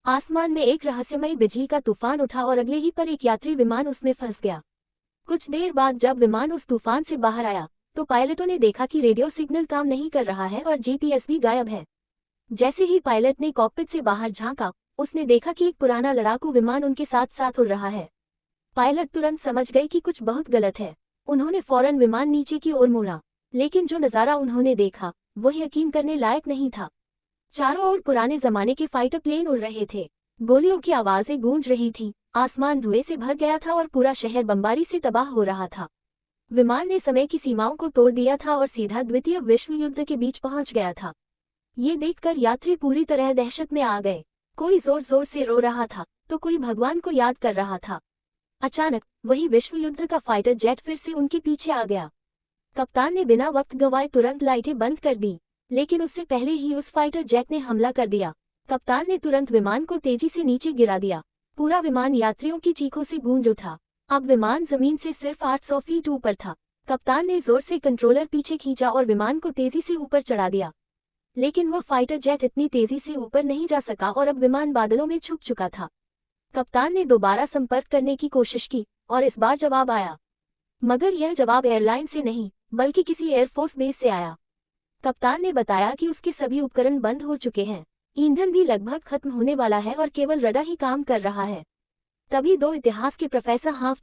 आसमान में एक रहस्यमयी बिजली का तूफान उठा और अगले ही पल एक यात्री विमान उसमें फंस गया। कुछ देर बाद जब विमान उस तूफान से बाहर आया तो पायलटों ने देखा कि रेडियो सिग्नल काम नहीं कर रहा है और जीपीएस भी गायब है। जैसे ही पायलट ने कॉकपिट से बाहर झांका, उसने देखा कि एक पुराना लड़ाकू विमान उनके साथ साथ उड़ रहा है। पायलट तुरंत समझ गए कि कुछ बहुत गलत है। उन्होंने फौरन विमान नीचे की ओर मोड़ा, लेकिन जो नज़ारा उन्होंने देखा वह यकीन करने लायक नहीं था। चारों ओर पुराने जमाने के फाइटर प्लेन उड़ रहे थे। गोलियों की आवाजें गूंज रही थी, आसमान धुएं से भर गया था और पूरा शहर बमबारी से तबाह हो रहा था। विमान ने समय की सीमाओं को तोड़ दिया था और सीधा द्वितीय विश्व युद्ध के बीच पहुंच गया था। ये देखकर यात्री पूरी तरह दहशत में आ गए। कोई जोर जोर से रो रहा था तो कोई भगवान को याद कर रहा था। अचानक वही विश्व युद्ध का फाइटर जेट फिर से उनके पीछे आ गया। कप्तान ने बिना वक्त गंवाए तुरंत लाइटें बंद कर दी, लेकिन उससे पहले ही उस फाइटर जेट ने हमला कर दिया। कप्तान ने तुरंत विमान को तेजी से नीचे गिरा दिया। पूरा विमान यात्रियों की चीखों से गूंज उठा। अब विमान जमीन से सिर्फ 800 फीट ऊपर था। कप्तान ने जोर से कंट्रोलर पीछे खींचा और विमान को तेजी से ऊपर चढ़ा दिया, लेकिन वह फाइटर जेट इतनी तेजी से ऊपर नहीं जा सका और अब विमान बादलों में छुप चुका था। कप्तान ने दोबारा संपर्क करने की कोशिश की और इस बार जवाब आया, मगर यह जवाब एयरलाइन से नहीं बल्कि किसी एयरफोर्स बेस से आया। कप्तान ने बताया कि उसके सभी उपकरण बंद हो चुके हैं, ईंधन भी लगभग खत्म होने वाला है और केवल रडार ही काम कर रहा है। तभी दो इतिहास के प्रोफेसर हाफ